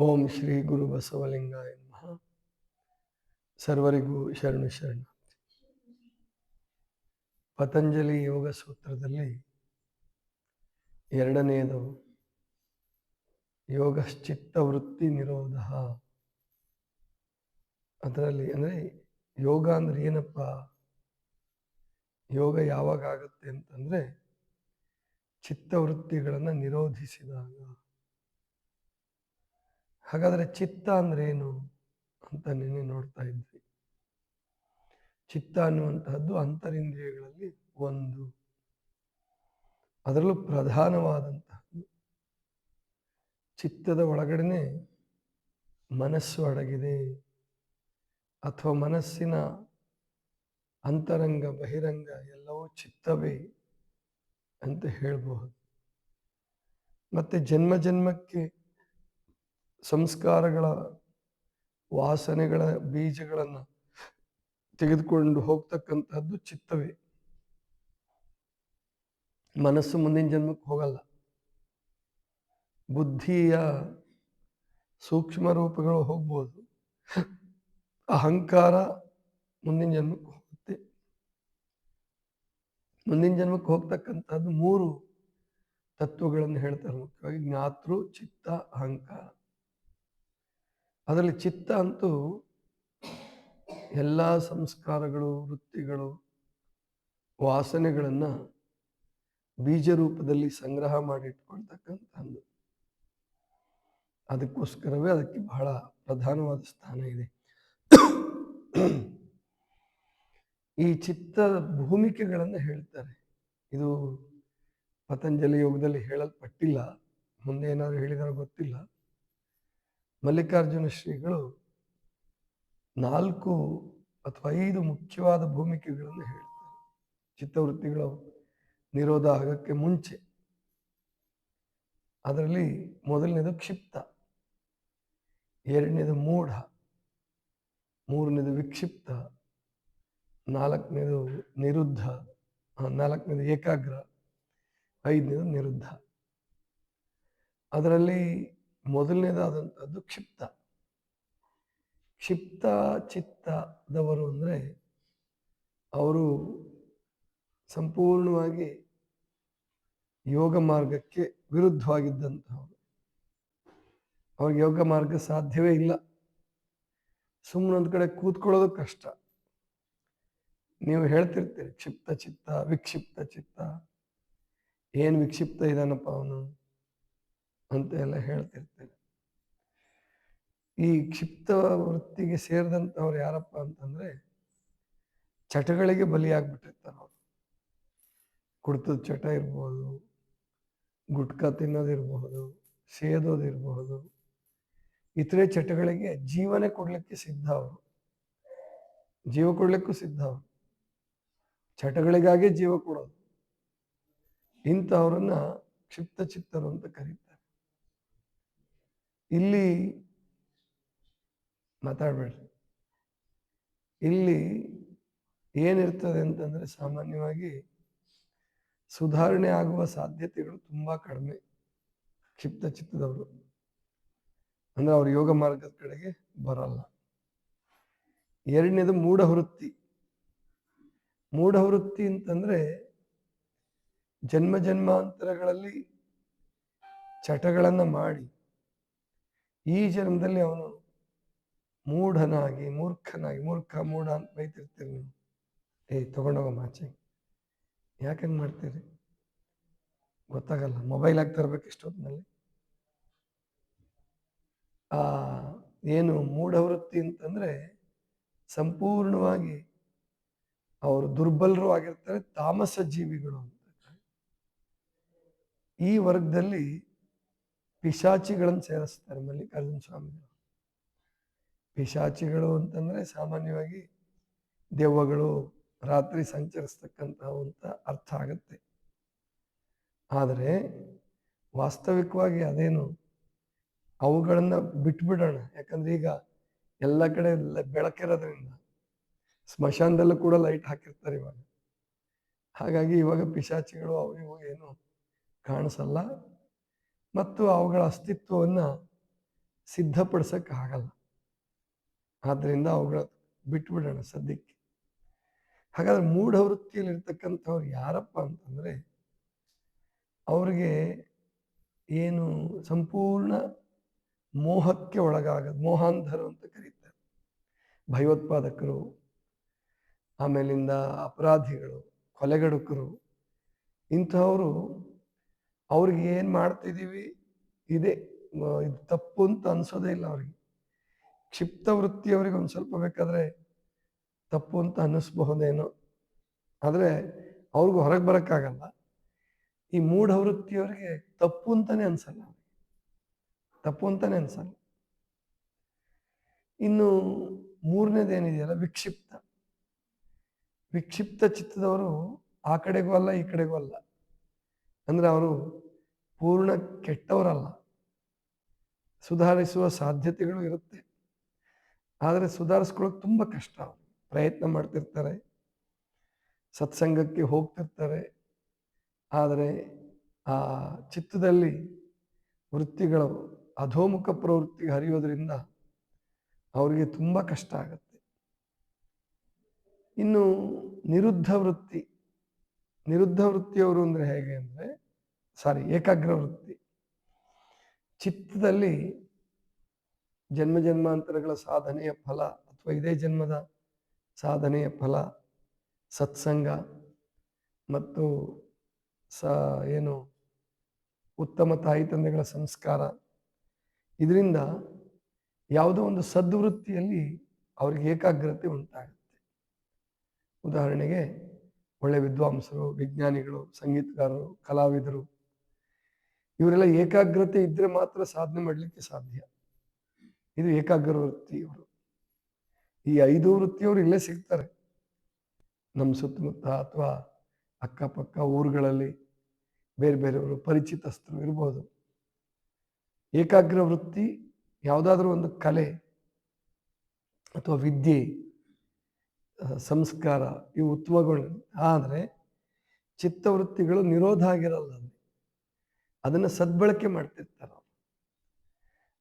ಓಂ ಶ್ರೀ ಗುರು ಬಸವಲಿಂಗಾಯ ನಮಃ. ಸರ್ವರಿಗೂ ಶರಣು ಶರಣ. ಪತಂಜಲಿ ಯೋಗ ಸೂತ್ರದಲ್ಲಿ ಎರಡನೆಯದು ಯೋಗಶ್ಚಿತ್ತವೃತ್ತಿ ನಿರೋಧ. ಅದರಲ್ಲಿ ಅಂದರೆ ಯೋಗ ಅಂದ್ರೆ ಏನಪ್ಪ, ಯೋಗ ಯಾವಾಗ ಆಗುತ್ತೆ ಅಂತಂದ್ರೆ ಚಿತ್ತವೃತ್ತಿಗಳನ್ನು ನಿರೋಧಿಸಿದಾಗ. ಹಾಗಾದ್ರೆ ಚಿತ್ತ ಅಂದ್ರೆ ಏನು ಅಂತ ನಿನ್ನೆ ನೋಡ್ತಾ ಇದ್ವಿ. ಚಿತ್ತ ಅನ್ನುವಂತಹದ್ದು ಅಂತರಿಂದ್ರಿಯಗಳಲ್ಲಿ ಒಂದು, ಅದರಲ್ಲೂ ಪ್ರಧಾನವಾದಂತಹದ್ದು. ಚಿತ್ತದ ಒಳಗಡೆನೆ ಮನಸ್ಸು ಅಡಗಿದೆ, ಅಥವಾ ಮನಸ್ಸಿನ ಅಂತರಂಗ ಬಹಿರಂಗ ಎಲ್ಲವೂ ಚಿತ್ತವೇ ಅಂತ ಹೇಳಬಹುದು. ಮತ್ತೆ ಜನ್ಮ ಜನ್ಮಕ್ಕೆ ಸಂಸ್ಕಾರಗಳ ವಾಸನೆಗಳ ಬೀಜಗಳನ್ನು ತೆಗೆದುಕೊಂಡು ಹೋಗ್ತಕ್ಕಂಥದ್ದು ಚಿತ್ತವೇ. ಮನಸ್ಸು ಮುಂದಿನ ಜನ್ಮಕ್ಕೆ ಹೋಗಲ್ಲ. ಬುದ್ಧಿಯ ಸೂಕ್ಷ್ಮ ರೂಪಗಳು ಹೋಗ್ಬೋದು, ಅಹಂಕಾರ ಮುಂದಿನ ಜನ್ಮಕ್ಕೆ ಹೋಗುತ್ತೆ. ಮುಂದಿನ ಜನ್ಮಕ್ಕೆ ಹೋಗ್ತಕ್ಕಂಥದ್ದು ಮೂರು ತತ್ವಗಳನ್ನು ಹೇಳ್ತಾರೆ, ಮುಖ್ಯವಾಗಿ ಜ್ಞಾತೃ, ಚಿತ್ತ, ಅಹಂಕಾರ. ಅದರಲ್ಲಿ ಚಿತ್ತ ಅಂತೂ ಎಲ್ಲ ಸಂಸ್ಕಾರಗಳು, ವೃತ್ತಿಗಳು, ವಾಸನೆಗಳನ್ನು ಬೀಜ ರೂಪದಲ್ಲಿ ಸಂಗ್ರಹ ಮಾಡಿಟ್ಕೊಳ್ತಕ್ಕಂಥದ್ದು. ಅದಕ್ಕೋಸ್ಕರವೇ ಅದಕ್ಕೆ ಬಹಳ ಪ್ರಧಾನವಾದ ಸ್ಥಾನ ಇದೆ. ಈ ಚಿತ್ತದ ಭೂಮಿಕೆಗಳನ್ನು ಹೇಳ್ತಾರೆ. ಇದು ಪತಂಜಲಿ ಯೋಗದಲ್ಲಿ ಹೇಳಲ್ಪಟ್ಟಿಲ್ಲ, ಮುಂದೆ ಏನಾದ್ರು ಹೇಳಿದಾರೋ ಗೊತ್ತಿಲ್ಲ. ಮಲ್ಲಿಕಾರ್ಜುನ ಶ್ರೀಗಳು 4 ಅಥವಾ 5 ಮುಖ್ಯವಾದ ಭೂಮಿಕೆಗಳನ್ನು ಹೇಳ್ತಾರೆ ಚಿತ್ತವೃತ್ತಿಗಳ ನಿರೋಧ ಆಗಕ್ಕೆ ಮುಂಚೆ. ಅದರಲ್ಲಿ ಮೊದಲನೇದು ಕ್ಷಿಪ್ತ, ಎರಡನೇದು ಮೂಢ, ಮೂರನೇದು ವಿಕ್ಷಿಪ್ತ, ನಾಲ್ಕನೇದು ನಿರುದ್ಧ, ನಾಲ್ಕನೇದು ಏಕಾಗ್ರ, ಐದನೇದು ನಿರುದ್ಧ. ಅದರಲ್ಲಿ ಮೊದಲನೇದಾದಂಥದ್ದು ಕ್ಷಿಪ್ತ. ಕ್ಷಿಪ್ತ ಚಿತ್ತದವರು ಅಂದರೆ ಅವರು ಸಂಪೂರ್ಣವಾಗಿ ಯೋಗ ಮಾರ್ಗಕ್ಕೆ ವಿರುದ್ಧವಾಗಿದ್ದಂಥವ್ರು. ಅವ್ರಿಗೆ ಯೋಗ ಮಾರ್ಗ ಸಾಧ್ಯವೇ ಇಲ್ಲ. ಸುಮ್ಮನೊಂದು ಕಡೆ ಕೂತ್ಕೊಳ್ಳೋದು ಕಷ್ಟ. ನೀವು ಹೇಳ್ತಿರ್ತೀರಿ ಕ್ಷಿಪ್ತ ಚಿತ್ತ, ವಿಕ್ಷಿಪ್ತ ಚಿತ್ತ, ಏನು ವಿಕ್ಷಿಪ್ತ ಇದಾನಪ್ಪ ಅವನು ಅಂತ ಎಲ್ಲ ಹೇಳ್ತಿರ್ತೀರಿ. ಈ ಕ್ಷಿಪ್ತ ವೃತ್ತಿಗೆ ಸೇರಿದಂಥವ್ರು ಯಾರಪ್ಪ ಅಂತಂದ್ರೆ ಚಟಗಳಿಗೆ ಬಲಿಯಾಗ್ಬಿಟ್ಟಿರ್ತಾರೆ ಅವರು. ಕುಡ್ತದ ಚಟ ಇರ್ಬೋದು, ಗುಟ್ಕಾ ತಿನ್ನೋದಿರ್ಬಹುದು, ಸೇದೋದಿರಬಹುದು, ಇತರೆ ಚಟಗಳಿಗೆ ಜೀವನೇ ಕೊಡ್ಲಿಕ್ಕೆ ಸಿದ್ಧ ಅವರು. ಜೀವ ಕೊಡ್ಲಿಕ್ಕೂ ಸಿದ್ಧ ಅವರು, ಚಟಗಳಿಗಾಗಿ ಜೀವ ಕೊಡೋದು. ಇಂಥವ್ರನ್ನ ಕ್ಷಿಪ್ತ ಚಿತ್ತರು ಅಂತ ಕರೀತಾರೆ. ಇಲ್ಲಿ ಮಾತಾಡ್ಬೇಡ್ರಿ. ಇಲ್ಲಿ ಏನಿರ್ತದೆ ಅಂತಂದ್ರೆ ಸಾಮಾನ್ಯವಾಗಿ ಸುಧಾರಣೆ ಆಗುವ ಸಾಧ್ಯತೆಗಳು ತುಂಬಾ ಕಡಿಮೆ ಕ್ಷಿಪ್ತ ಚಿತ್ತದವರು. ಅಂದ್ರೆ ಅವ್ರು ಯೋಗ ಮಾರ್ಗದ ಕಡೆಗೆ ಬರಲ್ಲ. ಎರಡನೇದು ಮೂಢವೃತ್ತಿ. ಮೂಢವೃತ್ತಿ ಅಂತಂದ್ರೆ ಜನ್ಮ ಜನ್ಮಾಂತರಗಳಲ್ಲಿ ಚಟಗಳನ್ನು ಮಾಡಿ ಈ ಜನ್ಮದಲ್ಲಿ ಅವನು ಮೂಢನಾಗಿ, ಮೂರ್ಖನಾಗಿ, ಮೂಢ ಅಂತ ಬೈತಿರ್ತೀರಿ ನೀವು. ತಗೊಂಡೋಗ ಮಾಚೆ, ಯಾಕಂಗೆ ಮಾಡ್ತೀರಿ ಗೊತ್ತಾಗಲ್ಲ. ಮೊಬೈಲ್ ಆಗಿ ತರಬೇಕು ಇಷ್ಟೊತ್ತಿನಲ್ಲಿ. ಏನು ಮೂಢವೃತ್ತಿ ಅಂತಂದ್ರೆ ಸಂಪೂರ್ಣವಾಗಿ ಅವರು ದುರ್ಬಲರು ಆಗಿರ್ತಾರೆ, ತಾಮಸ ಜೀವಿಗಳು ಅಂತ. ಈ ವರ್ಗದಲ್ಲಿ ಪಿಶಾಚಿಗಳನ್ನು ಸೇರಿಸ್ತಾರೆ ಮಲ್ಲಿಕಾರ್ಜುನ ಸ್ವಾಮಿಗಳು. ಪಿಶಾಚಿಗಳು ಅಂತಂದ್ರೆ ಸಾಮಾನ್ಯವಾಗಿ ದೆವ್ವಗಳು, ರಾತ್ರಿ ಸಂಚರಿಸ್ತಕ್ಕಂಥವು ಅಂತ ಅರ್ಥ ಆಗುತ್ತೆ. ಆದರೆ ವಾಸ್ತವಿಕವಾಗಿ ಅದೇನು, ಅವುಗಳನ್ನ ಬಿಟ್ಬಿಡೋಣ. ಯಾಕಂದ್ರೆ ಈಗ ಎಲ್ಲ ಕಡೆ ಬೆಳಕಿರೋದ್ರಿಂದ ಸ್ಮಶಾನದಲ್ಲೂ ಕೂಡ ಲೈಟ್ ಹಾಕಿರ್ತಾರೆ ಇವಾಗ. ಹಾಗಾಗಿ ಇವಾಗ ಪಿಶಾಚಿಗಳು ಅವು ಇವು ಏನು ಕಾಣಿಸಲ್ಲ, ಮತ್ತು ಅವುಗಳ ಅಸ್ತಿತ್ವವನ್ನು ಸಿದ್ಧಪಡಿಸೋಕ್ಕಾಗಲ್ಲ. ಆದ್ದರಿಂದ ಅವುಗಳ ಬಿಟ್ಬಿಡೋಣ ಸದ್ಯಕ್ಕೆ. ಹಾಗಾದ್ರೆ ಮೂಢವೃತ್ತಿಯಲ್ಲಿರ್ತಕ್ಕಂಥವ್ರು ಯಾರಪ್ಪ ಅಂತಂದರೆ, ಅವ್ರಿಗೆ ಏನು ಸಂಪೂರ್ಣ ಮೋಹಕ್ಕೆ ಮೋಹಾಂಧರು ಅಂತ ಕರೀತಾರೆ. ಭಯೋತ್ಪಾದಕರು, ಆಮೇಲಿಂದ ಅಪರಾಧಿಗಳು, ಕೊಲೆಗಡುಕರು, ಇಂಥವರು ಅವ್ರಿಗೆ ಏನು ಮಾಡ್ತಿದ್ದೀವಿ ಇದು ತಪ್ಪು ಅಂತ ಅನ್ಸೋದೇ ಇಲ್ಲ ಅವ್ರಿಗೆ. ಕ್ಷಿಪ್ತ ವೃತ್ತಿಯವರಿಗೆ ಒಂದು ಸ್ವಲ್ಪ ಬೇಕಾದರೆ ತಪ್ಪು ಅಂತ ಅನ್ನಿಸ್ಬಹುದೇನೋ, ಆದರೆ ಅವ್ರಿಗೂ ಹೊರಗೆ ಬರೋಕ್ಕಾಗಲ್ಲ. ಈ ಮೂಢವೃತ್ತಿಯವರಿಗೆ ತಪ್ಪು ಅಂತಾನೆ ಅನ್ಸಲ್ಲ, ತಪ್ಪು ಅಂತಾನೆ ಅನ್ಸಲ್ಲ. ಇನ್ನು ಮೂರನೇದೇನಿದೆಯಲ್ಲ, ವಿಕ್ಷಿಪ್ತ ಚಿತ್ತದವರು ಆ ಕಡೆಗೂ ಅಲ್ಲ ಈ ಕಡೆಗೂ ಅಲ್ಲ. ಅಂದರೆ ಅವರು ಪೂರ್ಣ ಕೆಟ್ಟವರಲ್ಲ, ಸುಧಾರಿಸುವ ಸಾಧ್ಯತೆಗಳು ಇರುತ್ತೆ. ಆದರೆ ಸುಧಾರಿಸ್ಕೊಳ್ಳೋಕೆ ತುಂಬ ಕಷ್ಟ. ಪ್ರಯತ್ನ ಮಾಡ್ತಿರ್ತಾರೆ, ಸತ್ಸಂಗಕ್ಕೆ ಹೋಗ್ತಿರ್ತಾರೆ, ಆದರೆ ಆ ಚಿತ್ತದಲ್ಲಿ ವೃತ್ತಿಗಳು ಅಧೋಮುಖ ಪ್ರವೃತ್ತಿಗೆ ಹರಿಯೋದ್ರಿಂದ ಅವರಿಗೆ ತುಂಬ ಕಷ್ಟ ಆಗುತ್ತೆ. ಇನ್ನು ನಿರುದ್ಧ ವೃತ್ತಿಯವರು ಅಂದರೆ ಹೇಗೆ ಅಂದರೆ, ಏಕಾಗ್ರ ವೃತ್ತಿ. ಚಿತ್ತದಲ್ಲಿ ಜನ್ಮ ಜನ್ಮಾಂತರಗಳ ಸಾಧನೆಯ ಫಲ ಅಥವಾ ಇದೇ ಜನ್ಮದ ಸಾಧನೆಯ ಫಲ, ಸತ್ಸಂಗ ಮತ್ತು ಏನು ಉತ್ತಮ ತಾಯಿ ತಂದೆಗಳ ಸಂಸ್ಕಾರ, ಇದರಿಂದ ಯಾವುದೋ ಒಂದು ಸದ್ವೃತ್ತಿಯಲ್ಲಿ ಅವ್ರಿಗೆ ಏಕಾಗ್ರತೆ ಉಂಟಾಗುತ್ತೆ. ಉದಾಹರಣೆಗೆ ಒಳ್ಳೆ ವಿದ್ವಾಂಸರು, ವಿಜ್ಞಾನಿಗಳು, ಸಂಗೀತಗಾರರು, ಕಲಾವಿದರು, ಇವರೆಲ್ಲ ಏಕಾಗ್ರತೆ ಇದ್ದರೆ ಮಾತ್ರ ಸಾಧನೆ ಮಾಡಲಿಕ್ಕೆ ಸಾಧ್ಯ. ಇದು ಏಕಾಗ್ರ ವೃತ್ತಿಯವರು. ಈ 5 ವೃತ್ತಿಯವರು ಇಲ್ಲೇ ಸಿಗ್ತಾರೆ ನಮ್ಮ ಸುತ್ತಮುತ್ತ ಅಥವಾ ಅಕ್ಕಪಕ್ಕ ಊರುಗಳಲ್ಲಿ. ಬೇರೆ ಬೇರೆಯವರು ಪರಿಚಿತಸ್ಥರು ಇರ್ಬೋದು. ಏಕಾಗ್ರ ವೃತ್ತಿ ಯಾವುದಾದ್ರೂ ಒಂದು ಕಲೆ ಅಥವಾ ವಿದ್ಯೆ, ಸಂಸ್ಕಾರ ಇವು ಉತ್ತಮಗಳು. ಆದರೆ ಚಿತ್ತವೃತ್ತಿಗಳು ನಿರೋಧ ಆಗಿರಲ್ಲ, ಅದನ್ನು ಸದ್ಬಳಕೆ ಮಾಡ್ತಿರ್ತಾರೆ.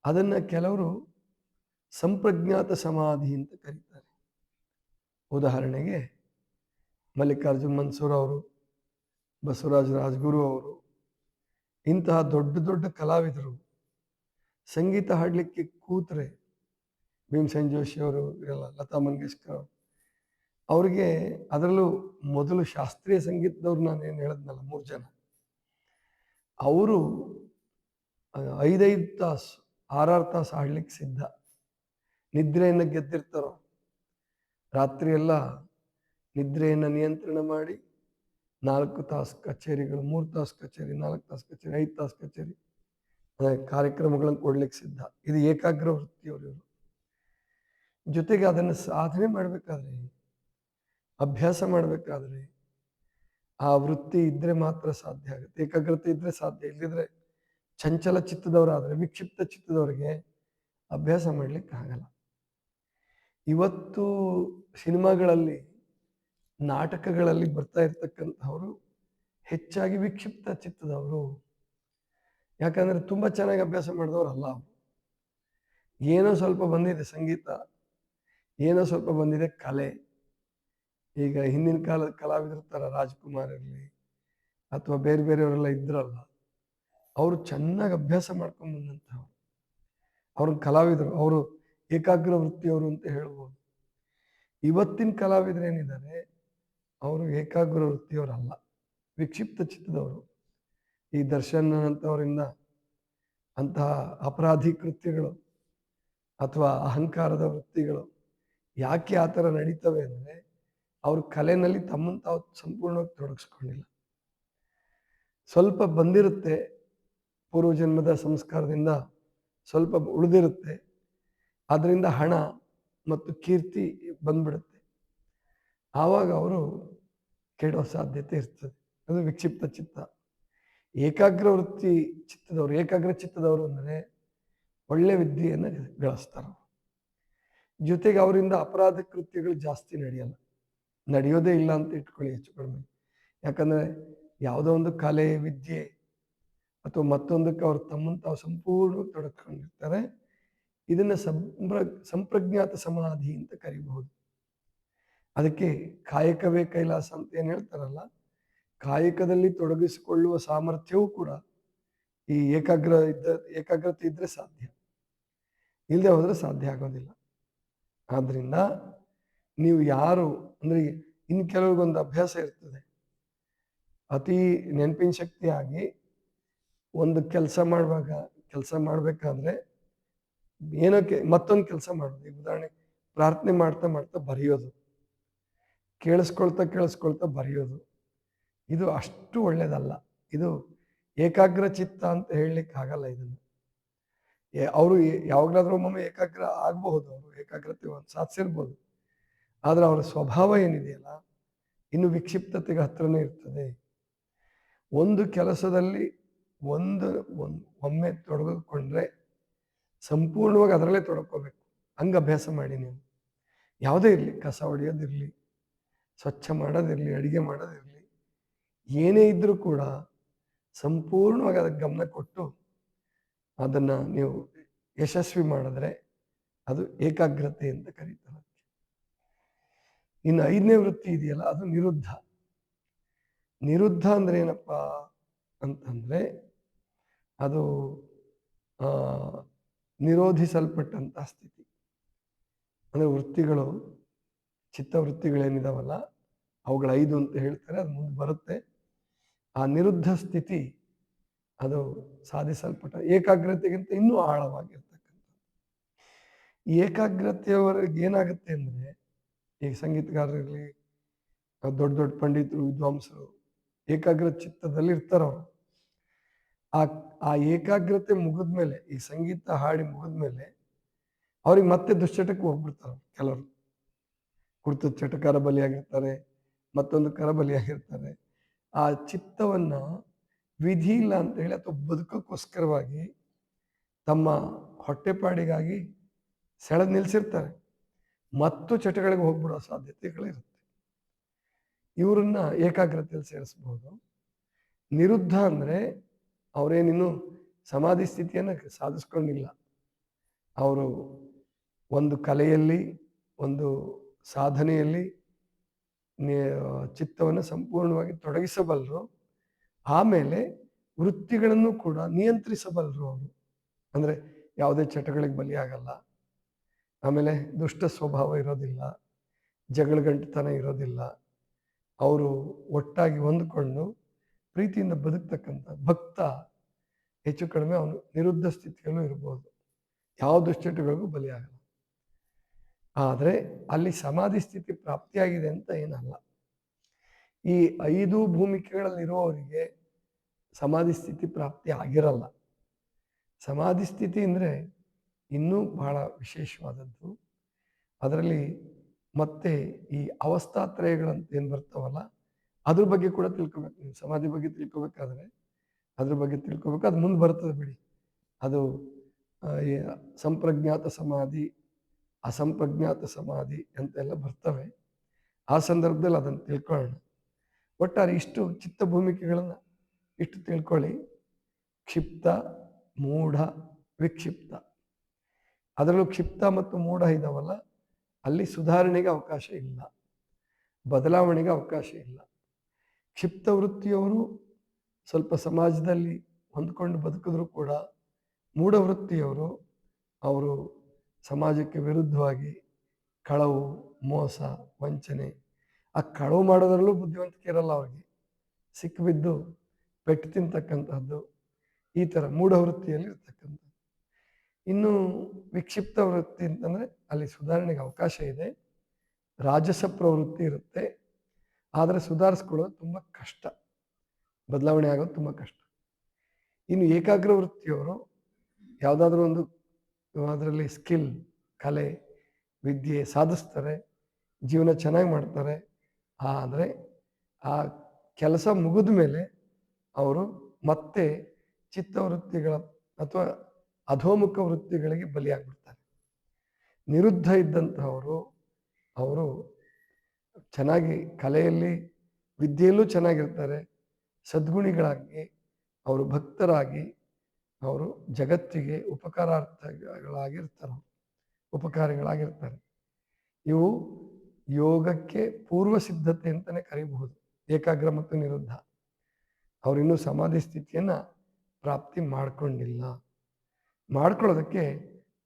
ಅದನ್ನು ಕೆಲವರು ಸಂಪ್ರಜ್ಞಾತ ಸಮಾಧಿ ಅಂತ ಕರೀತಾರೆ. ಉದಾಹರಣೆಗೆ ಮಲ್ಲಿಕಾರ್ಜುನ್ ಮನ್ಸೂರ್ ಅವರು, ಬಸವರಾಜ ರಾಜಗುರು ಅವರು, ಇಂತಹ ದೊಡ್ಡ ದೊಡ್ಡ ಕಲಾವಿದರು ಸಂಗೀತ ಹಾಡಲಿಕ್ಕೆ ಕೂತ್ರೆ, ಭೀಮಸೇನ್ ಜೋಶಿ ಅವರು ಇರಲ್ಲ, ಲತಾ ಮಂಗೇಶ್ಕರ್ ಅವರು, ಅವ್ರಿಗೆ ಅದರಲ್ಲೂ ಮೊದಲು ಶಾಸ್ತ್ರೀಯ ಸಂಗೀತದವ್ರು ನಾನೇನು ಹೇಳಿದ್ನಲ್ಲ 3 ಜನ, ಅವರು 5 ತಾಸು 6 ತಾಸು ಹಾಡ್ಲಿಕ್ಕೆ ಸಿದ್ಧ. ನಿದ್ರೆಯನ್ನು ಗೆದ್ದಿರ್ತಾರೋ, ರಾತ್ರಿ ಎಲ್ಲ ನಿದ್ರೆಯನ್ನು ನಿಯಂತ್ರಣ ಮಾಡಿ 4 ತಾಸು ಕಚೇರಿಗಳು, 3 ತಾಸು ಕಚೇರಿ, 4 ತಾಸು ಕಚೇರಿ, 5 ತಾಸು ಕಚೇರಿ ಕಾರ್ಯಕ್ರಮಗಳನ್ನು ಕೊಡ್ಲಿಕ್ಕೆ ಸಿದ್ಧ. ಇದು ಏಕಾಗ್ರ ವೃತ್ತಿಯವರು. ಜೊತೆಗೆ ಅದನ್ನು ಸಾಧನೆ ಮಾಡಬೇಕಾದ್ರೆ, ಅಭ್ಯಾಸ ಮಾಡಬೇಕಾದ್ರೆ ಆ ವೃತ್ತಿ ಇದ್ರೆ ಮಾತ್ರ ಸಾಧ್ಯ ಆಗುತ್ತೆ. ಏಕಾಗ್ರತೆ ಇದ್ರೆ ಸಾಧ್ಯ, ಇಲ್ಲದಿದ್ರೆ ಚಂಚಲ ಚಿತ್ತದವರಾದರೆ, ವಿಕ್ಷಿಪ್ತ ಚಿತ್ತದವರಿಗೆ ಅಭ್ಯಾಸ ಮಾಡಲಿಕ್ಕೆ ಆಗಲ್ಲ. ಇವತ್ತು ಸಿನಿಮಾಗಳಲ್ಲಿ, ನಾಟಕಗಳಲ್ಲಿ ಬರ್ತಾ ಇರ್ತಕ್ಕಂಥವರು ಹೆಚ್ಚಾಗಿ ವಿಕ್ಷಿಪ್ತ ಚಿತ್ತದವರು. ಯಾಕಂದರೆ ತುಂಬ ಚೆನ್ನಾಗಿ ಅಭ್ಯಾಸ ಮಾಡಿದವರಲ್ಲ ಅವರು. ಏನೋ ಸ್ವಲ್ಪ ಬಂದಿದೆ ಸಂಗೀತ, ಏನೋ ಸ್ವಲ್ಪ ಬಂದಿದೆ ಕಲೆ. ಈಗ ಹಿಂದಿನ ಕಾಲದ ಕಲಾವಿದರು ಥರ ರಾಜ್ಕುಮಾರ್ ಇರಲಿ ಅಥವಾ ಬೇರೆ ಬೇರೆಯವರೆಲ್ಲ ಇದ್ರಲ್ಲ, ಅವರು ಚೆನ್ನಾಗಿ ಅಭ್ಯಾಸ ಮಾಡ್ಕೊಂಡು ಬಂದಂಥವ್ರು. ಅವ್ರ ಕಲಾವಿದರು, ಅವರು ಏಕಾಗ್ರ ವೃತ್ತಿಯವರು ಅಂತ ಹೇಳ್ಬೋದು. ಇವತ್ತಿನ ಕಲಾವಿದರು ಏನಿದ್ದಾರೆ, ಅವರು ಏಕಾಗ್ರ ವೃತ್ತಿಯವರಲ್ಲ, ವಿಕ್ಷಿಪ್ತ ಚಿತ್ತದವರು. ಈ ದರ್ಶನ್ ಅಂತವರಿಂದ ಅಂತಹ ಅಪರಾಧಿ ಕೃತ್ಯಗಳು ಅಥವಾ ಅಹಂಕಾರದ ವೃತ್ತಿಗಳು ಯಾಕೆ ಆ ಥರ ನಡೀತವೆ ಅಂದರೆ, ಅವರು ಕಲೆಯಲ್ಲಿ ತಮ್ಮನ್ನು ತಾವು ಸಂಪೂರ್ಣವಾಗಿ ತೊಡಗಿಸ್ಕೊಂಡಿಲ್ಲ. ಸ್ವಲ್ಪ ಬಂದಿರುತ್ತೆ, ಪೂರ್ವಜನ್ಮದ ಸಂಸ್ಕಾರದಿಂದ ಸ್ವಲ್ಪ ಉಳಿದಿರುತ್ತೆ, ಅದರಿಂದ ಹಣ ಮತ್ತು ಕೀರ್ತಿ ಬಂದ್ಬಿಡುತ್ತೆ. ಆವಾಗ ಅವರು ಕೆಡೋ ಸಾಧ್ಯತೆ ಇರ್ತದೆ. ಅದು ವಿಕ್ಷಿಪ್ತ ಚಿತ್ತ. ಏಕಾಗ್ರ ವೃತ್ತಿ ಚಿತ್ತದವರು, ಏಕಾಗ್ರ ಚಿತ್ತದವರು ಅಂದರೆ ಒಳ್ಳೆ ವಿದ್ಯೆಯನ್ನು ಗಳಿಸ್ತಾರೆ. ಜೊತೆಗೆ ಅವರಿಂದ ಅಪರಾಧ ಕೃತ್ಯಗಳು ಜಾಸ್ತಿ ನಡೆಯೋದೇ ಇಲ್ಲ ಅಂತ ಇಟ್ಕೊಳ್ಳಿ, ಹೆಚ್ಚು ಕಡಿಮೆ. ಯಾಕಂದರೆ ಯಾವುದೋ ಒಂದು ಕಲೆ, ವಿದ್ಯೆ ಅಥವಾ ಮತ್ತೊಂದಕ್ಕೆ ಅವರು ತಮ್ಮನ್ನು ತಾವು ಸಂಪೂರ್ಣವಾಗಿ ತೊಡಗಿಕೊಂಡಿರ್ತಾರೆ. ಇದನ್ನ ಸಂಪ್ರಜ್ಞಾತ ಸಮಾಧಿ ಅಂತ ಕರಿಬಹುದು. ಅದಕ್ಕೆ ಕಾಯಕವೇ ಕೈಲಾಸ ಅಂತ ಏನ್ ಹೇಳ್ತಾರಲ್ಲ, ಕಾಯಕದಲ್ಲಿ ತೊಡಗಿಸಿಕೊಳ್ಳುವ ಸಾಮರ್ಥ್ಯವೂ ಕೂಡ ಈ ಏಕಾಗ್ರತೆ ಇದ್ರೆ ಸಾಧ್ಯ, ಇಲ್ಲದೆ ಹೋದ್ರೆ ಸಾಧ್ಯ ಆಗೋದಿಲ್ಲ. ಆದ್ರಿಂದ ನೀವು ಯಾರು ಅಂದ್ರೆ, ಇನ್ನು ಕೆಲವ್ರಿಗೊಂದು ಅಭ್ಯಾಸ ಇರ್ತದೆ, ಅತಿ ನೆನಪಿನ ಶಕ್ತಿಯಾಗಿ ಒಂದು ಕೆಲಸ ಮಾಡ್ಬೇಕಾದ್ರೆ ಏನಕ್ಕೆ ಮತ್ತೊಂದು ಕೆಲಸ ಮಾಡೋದು. ಈಗ ಉದಾಹರಣೆ, ಪ್ರಾರ್ಥನೆ ಮಾಡ್ತಾ ಮಾಡ್ತಾ ಬರೆಯೋದು, ಕೇಳಿಸ್ಕೊಳ್ತಾ ಬರೆಯೋದು, ಇದು ಅಷ್ಟು ಒಳ್ಳೇದಲ್ಲ. ಇದು ಏಕಾಗ್ರ ಚಿತ್ತ ಅಂತ ಹೇಳಲಿಕ್ಕೆ ಆಗಲ್ಲ. ಇದನ್ನು ಅವರು ಯಾವಾಗಲಾದ್ರೂ ಒಮ್ಮೊಮ್ಮೆ ಏಕಾಗ್ರ ಆಗಬಹುದು, ಅವರು ಏಕಾಗ್ರತೆ ಸಾಧಿಸಿರ್ಬೋದು. ಆದ್ರೆ ಅವರ ಸ್ವಭಾವ ಏನಿದೆಯಲ್ಲ, ಇನ್ನು ವಿಕ್ಷಿಪ್ತತೆಗೆ ಹತ್ರನೇ ಇರ್ತದೆ. ಒಂದು ಕೆಲಸದಲ್ಲಿ ಒಮ್ಮೆ ತೊಡಗಿಕೊಂಡ್ರೆ ಸಂಪೂರ್ಣವಾಗಿ ಅದರಲ್ಲೇ ತೊಡಕೋಬೇಕು. ಹಂಗೆ ಅಭ್ಯಾಸ ಮಾಡಿ ನೀವು. ಯಾವುದೇ ಇರಲಿ, ಕಸ ಹೊಡೆಯೋದಿರಲಿ, ಸ್ವಚ್ಛ ಮಾಡೋದಿರಲಿ, ಅಡುಗೆ ಮಾಡೋದಿರಲಿ, ಏನೇ ಇದ್ರೂ ಕೂಡ ಸಂಪೂರ್ಣವಾಗಿ ಅದಕ್ಕೆ ಗಮನ ಕೊಟ್ಟು ಅದನ್ನು ನೀವು ಯಶಸ್ವಿ ಮಾಡಿದ್ರೆ ಅದು ಏಕಾಗ್ರತೆ ಅಂತ ಕರೀತಾರೆ. ಇನ್ನು 5ನೇ ವೃತ್ತಿ ಇದೆಯಲ್ಲ, ಅದು ನಿರುದ್ಧ. ನಿರುದ್ಧ ಅಂದ್ರೆ ಏನಪ್ಪ ಅಂತಂದ್ರೆ, ಅದು ನಿರೋಧಿಸಲ್ಪಟ್ಟಂತ ಸ್ಥಿತಿ. ಅಂದ್ರೆ ವೃತ್ತಿಗಳು, ಚಿತ್ತವೃತ್ತಿಗಳೇನಿದಾವಲ್ಲ ಅವುಗಳು 5 ಅಂತ ಹೇಳ್ತಾರೆ, ಅದು ಮುಂದೆ ಬರುತ್ತೆ. ಆ ನಿರುದ್ಧ ಸ್ಥಿತಿ ಅದು ಸಾಧಿಸಲ್ಪಟ್ಟ ಏಕಾಗ್ರತೆಗಿಂತ ಇನ್ನೂ ಆಳವಾಗಿರ್ತಕ್ಕಂಥ. ಈ ಏಕಾಗ್ರತೆಯವರೆಗೆ ಏನಾಗುತ್ತೆ ಅಂದ್ರೆ, ಈಗ ಸಂಗೀತಗಾರರಿರಲಿ, ದೊಡ್ಡ ದೊಡ್ಡ ಪಂಡಿತರು, ವಿದ್ವಾಂಸರು ಏಕಾಗ್ರ ಚಿತ್ತದಲ್ಲಿ ಇರ್ತಾರವ್ರು. ಆ ಏಕಾಗ್ರತೆ ಮುಗಿದ್ಮೇಲೆ, ಈ ಸಂಗೀತ ಹಾಡಿ ಮುಗಿದ್ಮೇಲೆ ಅವ್ರಿಗೆ ಮತ್ತೆ ದುಶ್ಚಟಕ್ಕೆ ಹೋಗ್ಬಿಡ್ತಾರೆ. ಕೆಲವರು ಕುರ್ತದ ಚಟಕಾರ ಬಲಿಯಾಗಿರ್ತಾರೆ, ಮತ್ತೊಂದು ಕರ ಬಲಿಯಾಗಿರ್ತಾರೆ. ಆ ಚಿತ್ತವನ್ನ ವಿಧಿ ಇಲ್ಲ ಅಂತ ಹೇಳಿ ಅಥವಾ ಬದುಕೋಕ್ಕೋಸ್ಕರವಾಗಿ ತಮ್ಮ ಹೊಟ್ಟೆಪಾಡಿಗಾಗಿ ಸೆಳೆದು ನಿಲ್ಸಿರ್ತಾರೆ, ಮತ್ತು ಚಟಗಳಿಗೆ ಹೋಗ್ಬಿಡೋ ಸಾಧ್ಯತೆಗಳಿರುತ್ತೆ. ಇವರನ್ನ ಏಕಾಗ್ರತೆಯಲ್ಲಿ ಸೇರಿಸ್ಬೋದು. ನಿರುದ್ಧ ಅಂದ್ರೆ ಅವರೇನಿನ್ನು ಸಮಾಧಿ ಸ್ಥಿತಿಯನ್ನು ಸಾಧಿಸ್ಕೊಂಡಿಲ್ಲ. ಅವರು ಒಂದು ಕಲೆಯಲ್ಲಿ, ಒಂದು ಸಾಧನೆಯಲ್ಲಿ ಚಿತ್ತವನ್ನು ಸಂಪೂರ್ಣವಾಗಿ ತೊಡಗಿಸಬಲ್ಲರು. ಆಮೇಲೆ ವೃತ್ತಿಗಳನ್ನು ಕೂಡ ನಿಯಂತ್ರಿಸಬಲ್ಲರು ಅವರು. ಅಂದ್ರೆ ಯಾವುದೇ ಚಟಗಳಿಗೆ ಬಲಿಯಾಗಲ್ಲ, ಆಮೇಲೆ ದುಷ್ಟ ಸ್ವಭಾವ ಇರೋದಿಲ್ಲ, ಜಗಳಗಂಟುತನ ಇರೋದಿಲ್ಲ. ಅವರು ಒಟ್ಟಾಗಿ ಹೊಂದ್ಕೊಂಡು ಪ್ರೀತಿಯಿಂದ ಬದುಕ್ತಕ್ಕಂಥ ಭಕ್ತ ಹೆಚ್ಚು ಕಡಿಮೆ ಅವನು ನಿರುದ್ಧ ಸ್ಥಿತಿಯಲ್ಲೂ ಇರ್ಬೋದು, ಯಾವ ದುಶ್ಚಟಗಳಿಗೂ ಬಲಿಯಾಗಲ್ಲ. ಆದರೆ ಅಲ್ಲಿ ಸಮಾಧಿ ಸ್ಥಿತಿ ಪ್ರಾಪ್ತಿಯಾಗಿದೆ ಅಂತ ಏನಲ್ಲ. ಈ 5 ಭೂಮಿಕೆಗಳಲ್ಲಿರುವವರಿಗೆ ಸಮಾಧಿ ಸ್ಥಿತಿ ಪ್ರಾಪ್ತಿ ಆಗಿರಲ್ಲ. ಸಮಾಧಿ ಸ್ಥಿತಿ ಅಂದರೆ ಇನ್ನೂ ಬಹಳ ವಿಶೇಷವಾದದ್ದು. ಅದರಲ್ಲಿ ಮತ್ತೆ ಈ ಅವಸ್ಥಾತ್ರಯಗಳಂತ ಏನು ಬರ್ತಾವಲ್ಲ, ಅದ್ರ ಬಗ್ಗೆ ಕೂಡ ತಿಳ್ಕೊಬೇಕು. ನೀವು ಸಮಾಧಿ ಬಗ್ಗೆ ತಿಳ್ಕೊಬೇಕಾದ್ರೆ ಅದ್ರ ಬಗ್ಗೆ ತಿಳ್ಕೊಬೇಕು. ಅದು ಮುಂದೆ ಬರ್ತದೆ ಬಿಡಿ. ಅದು ಸಂಪ್ರಜ್ಞಾತ ಸಮಾಧಿ, ಅಸಂಪ್ರಜ್ಞಾತ ಸಮಾಧಿ ಅಂತೆಲ್ಲ ಬರ್ತವೆ. ಆ ಸಂದರ್ಭದಲ್ಲಿ ಅದನ್ನು ತಿಳ್ಕೊಳ್ಳೋಣ. ಒಟ್ಟಾರೆ ಇಷ್ಟು ಚಿತ್ತ ಭೂಮಿಕೆಗಳನ್ನು ಇಷ್ಟು ತಿಳ್ಕೊಳ್ಳಿ. ಕ್ಷಿಪ್ತ, ಮೂಢ, ವಿಕ್ಷಿಪ್ತ. ಅದರಲ್ಲೂ ಕ್ಷಿಪ್ತ ಮತ್ತು ಮೂಢ ಇದಾವಲ್ಲ, ಅಲ್ಲಿ ಸುಧಾರಣೆಗೆ ಅವಕಾಶ ಇಲ್ಲ, ಬದಲಾವಣೆಗೆ ಅವಕಾಶ ಇಲ್ಲ. ಕ್ಷಿಪ್ತ ವೃತ್ತಿಯವರು ಸ್ವಲ್ಪ ಸಮಾಜದಲ್ಲಿ ಹೊಂದ್ಕೊಂಡು ಬದುಕಿದ್ರು ಕೂಡ, ಮೂಢ ವೃತ್ತಿಯವರು ಅವರು ಸಮಾಜಕ್ಕೆ ವಿರುದ್ಧವಾಗಿ ಕಳವು, ಮೋಸ, ವಂಚನೆ, ಆ ಕಳವು ಮಾಡೋದ್ರಲ್ಲೂ ಬುದ್ಧಿವಂತಿಕೆ ಇರಲ್ಲ ಅವ್ರಿಗೆ, ಸಿಕ್ಕಿಬಿದ್ದು ಪೆಟ್ಟು ತಿಂತಕ್ಕಂಥದ್ದು, ಈ ಥರ ಮೂಢ ವೃತ್ತಿಯಲ್ಲಿ ಇರ್ತಕ್ಕಂಥದ್ದು. ಇನ್ನು ವಿಕ್ಷಿಪ್ತ ವೃತ್ತಿ ಅಂತಂದರೆ ಅಲ್ಲಿ ಸುಧಾರಣೆಗೆ ಅವಕಾಶ ಇದೆ, ರಾಜಸ ಪ್ರವೃತ್ತಿ ಇರುತ್ತೆ, ಆದರೆ ಸುಧಾರಿಸ್ಕೊಳ್ಳೋದು ತುಂಬ ಕಷ್ಟ, ಬದಲಾವಣೆ ಆಗೋದು ತುಂಬ ಕಷ್ಟ. ಇನ್ನು ಏಕಾಗ್ರ ವೃತ್ತಿಯವರು ಯಾವುದಾದ್ರೂ ಒಂದು ಅದರಲ್ಲಿ ಸ್ಕಿಲ್, ಕಲೆ, ವಿದ್ಯೆ ಸಾಧಿಸ್ತಾರೆ, ಜೀವನ ಚೆನ್ನಾಗಿ ಮಾಡ್ತಾರೆ. ಆದರೆ ಆ ಕೆಲಸ ಮುಗಿದ ಮೇಲೆ ಅವರು ಮತ್ತೆ ಚಿತ್ತವೃತ್ತಿಗಳ ಅಥವಾ ಅಧೋಮುಖ ವೃತ್ತಿಗಳಿಗೆ ಬಲಿಯಾಗ್ಬಿಡ್ತಾರೆ. ನಿರುದ್ಧ ಇದ್ದಂಥವರು ಅವರು ಚೆನ್ನಾಗಿ ಕಲೆಯಲ್ಲಿ, ವಿದ್ಯೆಯಲ್ಲೂ ಚೆನ್ನಾಗಿರ್ತಾರೆ, ಸದ್ಗುಣಿಗಳಾಗಿ, ಅವರು ಭಕ್ತರಾಗಿ ಅವರು ಜಗತ್ತಿಗೆ ಉಪಕಾರಿಗಳಾಗಿರ್ತಾರೆ. ಇವು ಯೋಗಕ್ಕೆ ಪೂರ್ವ ಸಿದ್ಧತೆ ಅಂತಲೇ ಕರೀಬಹುದು. ಏಕಾಗ್ರ ಮತ್ತು ನಿರುದ್ಧ ಅವರಿನ್ನೂ ಸಮಾಧಿ ಸ್ಥಿತಿಯನ್ನು ಪ್ರಾಪ್ತಿ ಮಾಡ್ಕೊಂಡಿಲ್ಲ. ಮಾಡ್ಕೊಳ್ಳೋದಕ್ಕೆ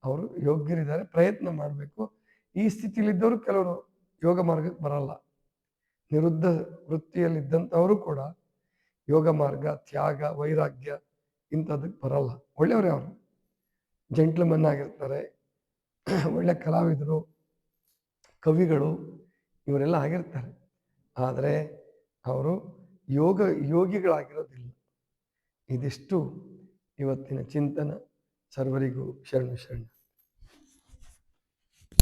ಅವರು ಯೋಗ್ಯರಿದ್ದಾರೆ, ಪ್ರಯತ್ನ ಮಾಡಬೇಕು. ಈ ಸ್ಥಿತಿಯಲ್ಲಿದ್ದವರು ಕೆಲವರು ಯೋಗ ಮಾರ್ಗಕ್ಕೆ ಬರಲ್ಲ. ನಿರುದ್ಧ ವೃತ್ತಿಯಲ್ಲಿದ್ದಂಥವರು ಕೂಡ ಯೋಗ ಮಾರ್ಗ, ತ್ಯಾಗ, ವೈರಾಗ್ಯ ಇಂಥದಕ್ಕೆ ಬರಲ್ಲ. ಒಳ್ಳೆಯವರೇ ಅವರು, ಜೆಂಟ್ಲ್ಮನ್ ಆಗಿರ್ತಾರೆ, ಒಳ್ಳೆ ಕಲಾವಿದರು, ಕವಿಗಳು, ಇವರೆಲ್ಲ ಆಗಿರ್ತಾರೆ. ಆದರೆ ಅವರು ಯೋಗಿಗಳಾಗಿರೋದಿಲ್ಲ. ಇದಿಷ್ಟು ಇವತ್ತಿನ ಚಿಂತನ. ಸರ್ವರಿಗೂ ಶರಣು ಶರಣ.